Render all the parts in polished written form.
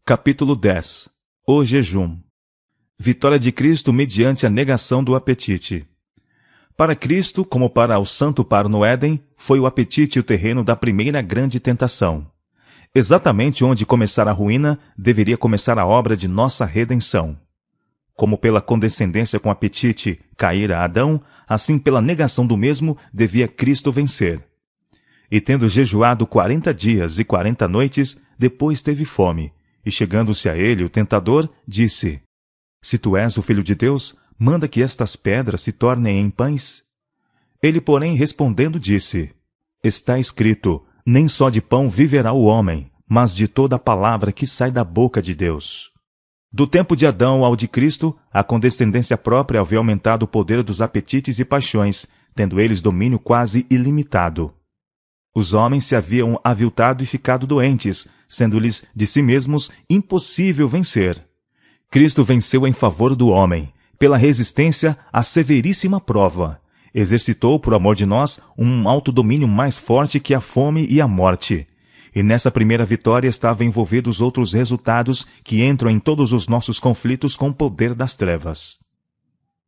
Capítulo 10. O jejum. Vitória de Cristo mediante a negação do apetite. Para Cristo, como para o santo paro no Éden, foi o apetite o terreno da primeira grande tentação. Exatamente onde começar a ruína, deveria começar a obra de nossa redenção. Como pela condescendência com apetite caíra Adão, assim pela negação do mesmo devia Cristo vencer. E tendo jejuado 40 dias e 40 noites, depois teve fome. E chegando-se a ele, o tentador, disse: Se tu és o Filho de Deus, manda que estas pedras se tornem em pães. Ele, porém, respondendo, disse: Está escrito, nem só de pão viverá o homem, mas de toda a palavra que sai da boca de Deus. Do tempo de Adão ao de Cristo, a condescendência própria havia aumentado o poder dos apetites e paixões, tendo eles domínio quase ilimitado. Os homens se haviam aviltado e ficado doentes, sendo-lhes de si mesmos impossível vencer. Cristo venceu em favor do homem, pela resistência à severíssima prova. Exercitou, por amor de nós, um autodomínio mais forte que a fome e a morte. E nessa primeira vitória estavam envolvidos outros resultados que entram em todos os nossos conflitos com o poder das trevas.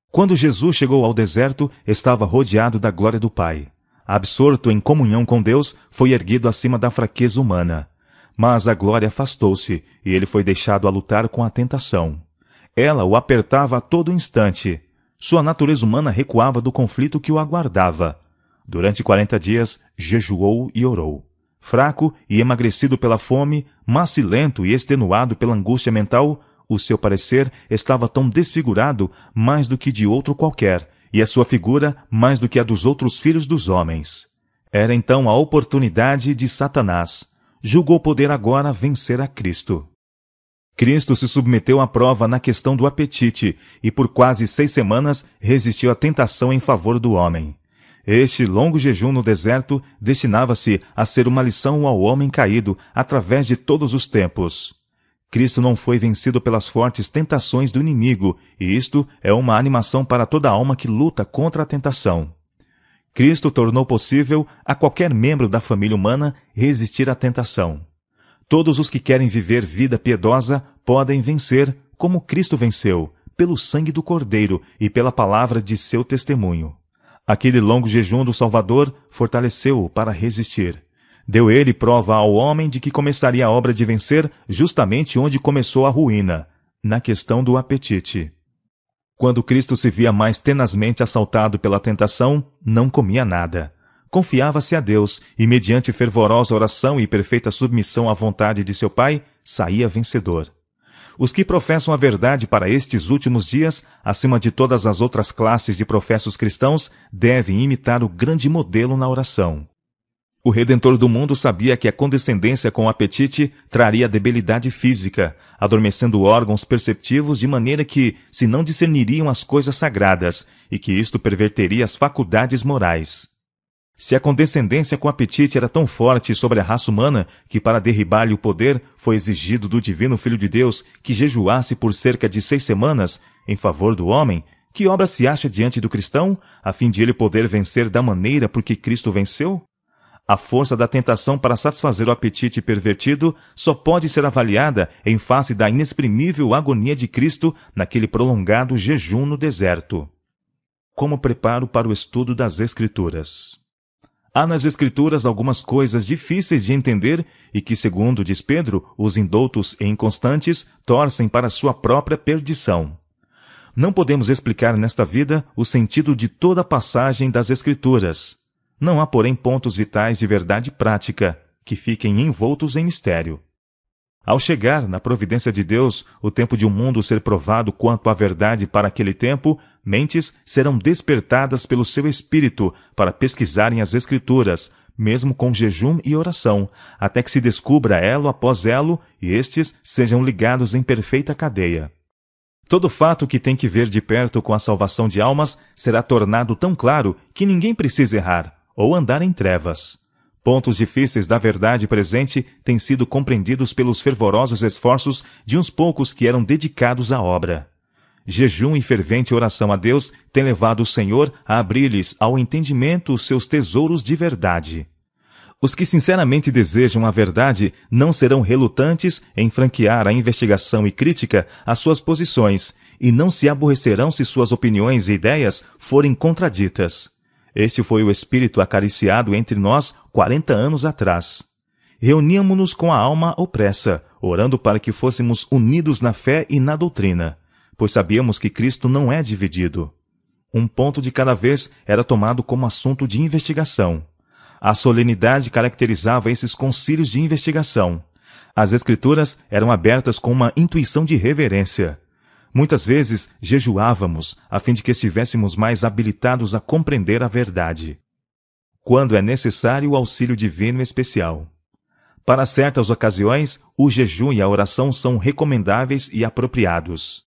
Quando Jesus chegou ao deserto, estava rodeado da glória do Pai. Absorto em comunhão com Deus, foi erguido acima da fraqueza humana. Mas a glória afastou-se, e ele foi deixado a lutar com a tentação. Ela o apertava a todo instante. Sua natureza humana recuava do conflito que o aguardava. Durante 40 dias, jejuou e orou. Fraco e emagrecido pela fome, macilento e extenuado pela angústia mental, o seu parecer estava tão desfigurado mais do que de outro qualquer, e a sua figura mais do que a dos outros filhos dos homens. Era então a oportunidade de Satanás. Julgou poder agora vencer a Cristo. Cristo se submeteu à prova na questão do apetite e por quase 6 semanas resistiu à tentação em favor do homem. Este longo jejum no deserto destinava-se a ser uma lição ao homem caído através de todos os tempos. Cristo não foi vencido pelas fortes tentações do inimigo, e isto é uma animação para toda alma que luta contra a tentação. Cristo tornou possível a qualquer membro da família humana resistir à tentação. Todos os que querem viver vida piedosa podem vencer, como Cristo venceu, pelo sangue do Cordeiro e pela palavra de seu testemunho. Aquele longo jejum do Salvador fortaleceu-o para resistir. Deu ele prova ao homem de que começaria a obra de vencer justamente onde começou a ruína, na questão do apetite. Quando Cristo se via mais tenazmente assaltado pela tentação, não comia nada. Confiava-se a Deus e, mediante fervorosa oração e perfeita submissão à vontade de seu Pai, saía vencedor. Os que professam a verdade para estes últimos dias, acima de todas as outras classes de professos cristãos, devem imitar o grande modelo na oração. O Redentor do mundo sabia que a condescendência com o apetite traria debilidade física, adormecendo órgãos perceptivos de maneira que se não discerniriam as coisas sagradas, e que isto perverteria as faculdades morais. Se a condescendência com o apetite era tão forte sobre a raça humana que para derribar-lhe o poder foi exigido do divino Filho de Deus que jejuasse por cerca de 6 semanas em favor do homem, que obra se acha diante do cristão, a fim de ele poder vencer da maneira por que Cristo venceu? A força da tentação para satisfazer o apetite pervertido só pode ser avaliada em face da inexprimível agonia de Cristo naquele prolongado jejum no deserto. Como preparo para o estudo das Escrituras? Há nas Escrituras algumas coisas difíceis de entender e que, segundo diz Pedro, os indoutos e inconstantes torcem para sua própria perdição. Não podemos explicar nesta vida o sentido de toda a passagem das Escrituras. Não há, porém, pontos vitais de verdade prática que fiquem envoltos em mistério. Ao chegar, na providência de Deus, o tempo de um mundo ser provado quanto à verdade para aquele tempo, mentes serão despertadas pelo seu espírito para pesquisarem as Escrituras, mesmo com jejum e oração, até que se descubra elo após elo e estes sejam ligados em perfeita cadeia. Todo fato que tem que ver de perto com a salvação de almas será tornado tão claro que ninguém precisa errar ou andar em trevas. Pontos difíceis da verdade presente têm sido compreendidos pelos fervorosos esforços de uns poucos que eram dedicados à obra. Jejum e fervente oração a Deus têm levado o Senhor a abrir-lhes ao entendimento os seus tesouros de verdade. Os que sinceramente desejam a verdade não serão relutantes em franquear a investigação e crítica às suas posições, e não se aborrecerão se suas opiniões e ideias forem contraditas. Este foi o espírito acariciado entre nós 40 anos atrás. Reuníamo-nos com a alma opressa, orando para que fôssemos unidos na fé e na doutrina, pois sabíamos que Cristo não é dividido. Um ponto de cada vez era tomado como assunto de investigação. A solenidade caracterizava esses concílios de investigação. As Escrituras eram abertas com uma intuição de reverência. Muitas vezes jejuávamos, a fim de que estivéssemos mais habilitados a compreender a verdade. Quando é necessário o auxílio divino especial. Para certas ocasiões, o jejum e a oração são recomendáveis e apropriados.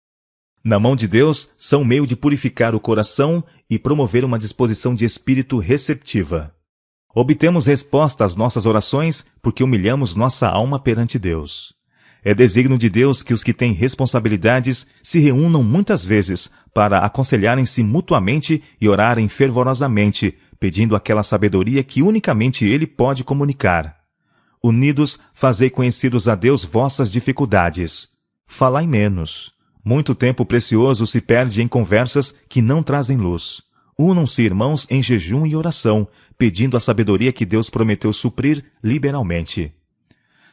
Na mão de Deus, são meio de purificar o coração e promover uma disposição de espírito receptiva. Obtemos resposta às nossas orações porque humilhamos nossa alma perante Deus. É desígnio de Deus que os que têm responsabilidades se reúnam muitas vezes para aconselharem-se mutuamente e orarem fervorosamente, pedindo aquela sabedoria que unicamente Ele pode comunicar. Unidos, fazei conhecidos a Deus vossas dificuldades. Falai menos. Muito tempo precioso se perde em conversas que não trazem luz. Unam-se, irmãos, em jejum e oração, pedindo a sabedoria que Deus prometeu suprir liberalmente.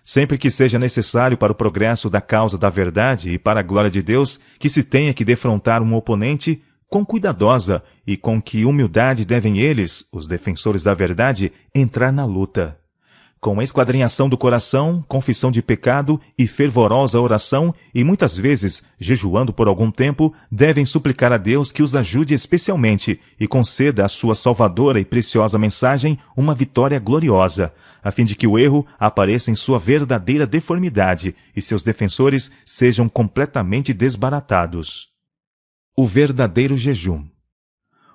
Sempre que seja necessário para o progresso da causa da verdade e para a glória de Deus que se tenha que defrontar um oponente, quão cuidadosa e com que humildade devem eles, os defensores da verdade, entrar na luta. Com a esquadrinhação do coração, confissão de pecado e fervorosa oração, e muitas vezes, jejuando por algum tempo, devem suplicar a Deus que os ajude especialmente e conceda à sua salvadora e preciosa mensagem uma vitória gloriosa, a fim de que o erro apareça em sua verdadeira deformidade e seus defensores sejam completamente desbaratados. O verdadeiro jejum.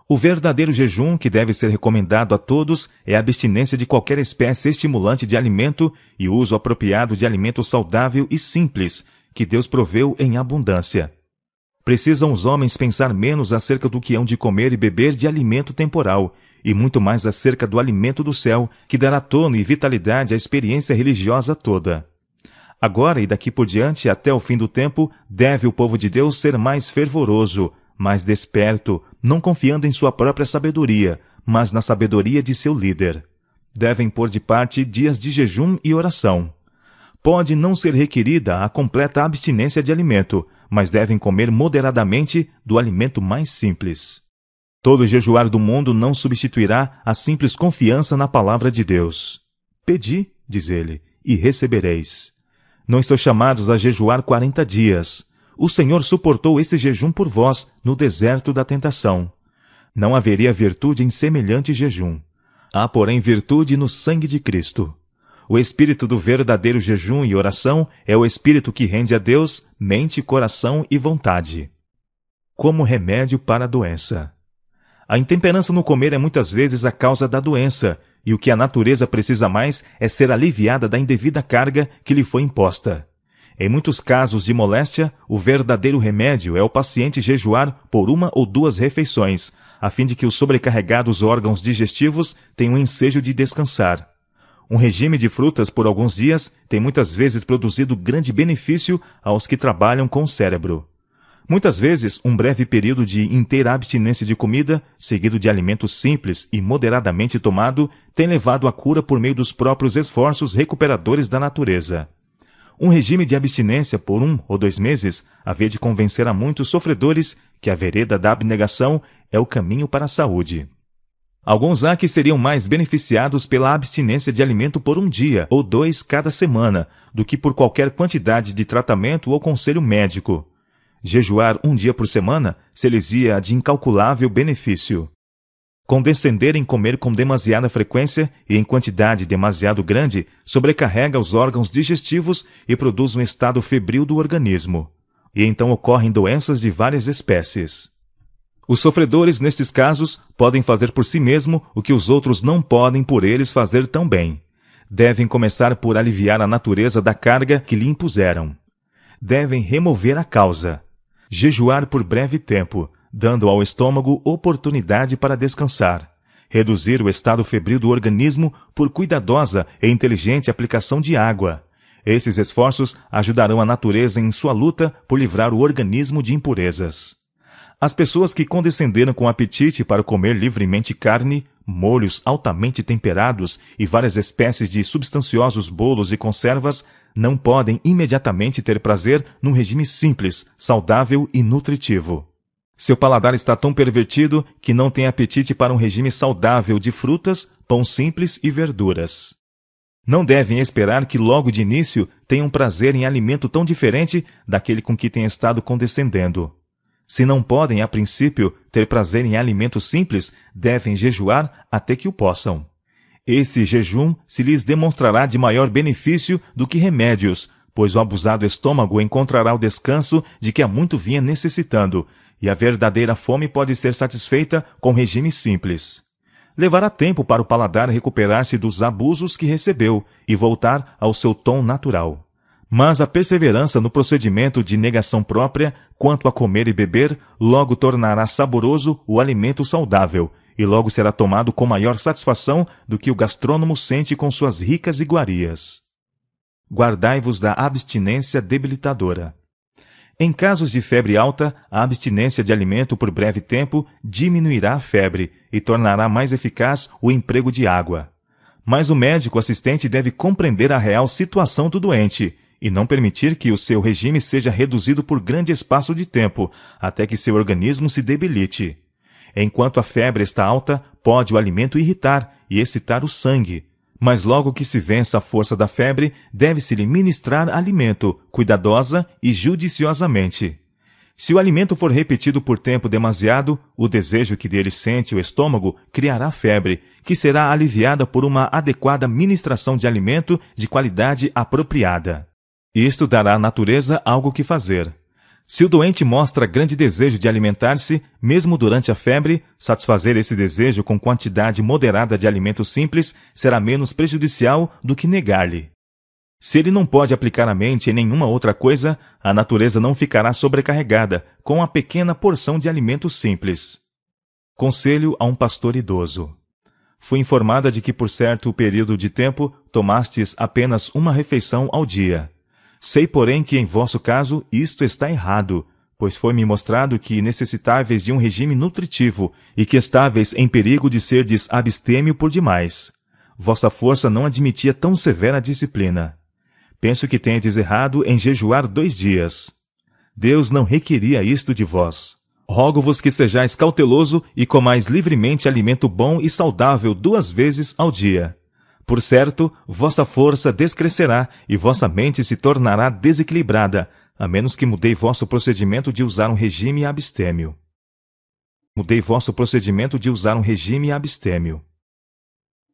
O verdadeiro jejum que deve ser recomendado a todos é a abstinência de qualquer espécie estimulante de alimento e o uso apropriado de alimento saudável e simples, que Deus proveu em abundância. Precisam os homens pensar menos acerca do que hão de comer e beber de alimento temporal, e muito mais acerca do alimento do céu, que dará tono e vitalidade à experiência religiosa toda. Agora e daqui por diante, até o fim do tempo, deve o povo de Deus ser mais fervoroso, mais desperto, não confiando em sua própria sabedoria, mas na sabedoria de seu líder. Devem pôr de parte dias de jejum e oração. Pode não ser requerida a completa abstinência de alimento, mas devem comer moderadamente do alimento mais simples. Todo jejuar do mundo não substituirá a simples confiança na palavra de Deus. Pedi, diz ele, e recebereis. Não estou chamados a jejuar 40 dias. O Senhor suportou esse jejum por vós no deserto da tentação. Não haveria virtude em semelhante jejum. Há, porém, virtude no sangue de Cristo. O espírito do verdadeiro jejum e oração é o espírito que rende a Deus mente, coração e vontade. Como remédio para a doença. A intemperança no comer é muitas vezes a causa da doença, e o que a natureza precisa mais é ser aliviada da indevida carga que lhe foi imposta. Em muitos casos de moléstia, o verdadeiro remédio é o paciente jejuar por 1 ou 2 refeições, a fim de que os sobrecarregados órgãos digestivos tenham ensejo de descansar. Um regime de frutas por alguns dias tem muitas vezes produzido grande benefício aos que trabalham com o cérebro. Muitas vezes, um breve período de inteira abstinência de comida, seguido de alimentos simples e moderadamente tomado, tem levado à cura por meio dos próprios esforços recuperadores da natureza. Um regime de abstinência por 1 ou 2 meses havia de convencer a muitos sofredores que a vereda da abnegação é o caminho para a saúde. Alguns há que seriam mais beneficiados pela abstinência de alimento por 1 dia ou 2 cada semana, do que por qualquer quantidade de tratamento ou conselho médico. Jejuar 1 dia por semana se lhes ia de incalculável benefício. Condescender em comer com demasiada frequência e em quantidade demasiado grande sobrecarrega os órgãos digestivos e produz um estado febril do organismo. E então ocorrem doenças de várias espécies. Os sofredores, nestes casos, podem fazer por si mesmo o que os outros não podem por eles fazer tão bem. Devem começar por aliviar a natureza da carga que lhe impuseram. Devem remover a causa. Jejuar por breve tempo, dando ao estômago oportunidade para descansar, reduzir o estado febril do organismo por cuidadosa e inteligente aplicação de água. Esses esforços ajudarão a natureza em sua luta por livrar o organismo de impurezas. As pessoas que condescenderam com apetite para comer livremente carne, molhos altamente temperados e várias espécies de substanciosos bolos e conservas não podem imediatamente ter prazer num regime simples, saudável e nutritivo. Seu paladar está tão pervertido que não tem apetite para um regime saudável de frutas, pão simples e verduras. Não devem esperar que logo de início tenham prazer em alimento tão diferente daquele com que têm estado condescendendo. Se não podem, a princípio, ter prazer em alimentos simples, devem jejuar até que o possam. Esse jejum se lhes demonstrará de maior benefício do que remédios, pois o abusado estômago encontrará o descanso de que há muito vinha necessitando, e a verdadeira fome pode ser satisfeita com regime simples. Levará tempo para o paladar recuperar-se dos abusos que recebeu e voltar ao seu tom natural. Mas a perseverança no procedimento de negação própria quanto a comer e beber logo tornará saboroso o alimento saudável e logo será tomado com maior satisfação do que o gastrônomo sente com suas ricas iguarias. Guardai-vos da abstinência debilitadora. Em casos de febre alta, a abstinência de alimento por breve tempo diminuirá a febre e tornará mais eficaz o emprego de água. Mas o médico assistente deve compreender a real situação do doente e não permitir que o seu regime seja reduzido por grande espaço de tempo, até que seu organismo se debilite. Enquanto a febre está alta, pode o alimento irritar e excitar o sangue. Mas logo que se vença a força da febre, deve-se-lhe ministrar alimento, cuidadosa e judiciosamente. Se o alimento for repetido por tempo demasiado, o desejo que dele sente o estômago criará febre, que será aliviada por uma adequada ministração de alimento de qualidade apropriada. Isto dará à natureza algo que fazer. Se o doente mostra grande desejo de alimentar-se, mesmo durante a febre, satisfazer esse desejo com quantidade moderada de alimento simples será menos prejudicial do que negar-lhe. Se ele não pode aplicar a mente em nenhuma outra coisa, a natureza não ficará sobrecarregada com a pequena porção de alimento simples. Conselho a um pastor idoso. Fui informada de que por certo período de tempo tomastes apenas uma refeição ao dia. Sei, porém, que em vosso caso isto está errado, pois foi-me mostrado que necessitáveis de um regime nutritivo e que estáveis em perigo de serdes abstêmio por demais. Vossa força não admitia tão severa disciplina. Penso que tendes errado em jejuar 2 dias. Deus não requeria isto de vós. Rogo-vos que sejais cauteloso e comais livremente alimento bom e saudável 2 vezes ao dia. Por certo, vossa força descrescerá e vossa mente se tornará desequilibrada, a menos que mudei vosso procedimento de usar um regime abstêmio.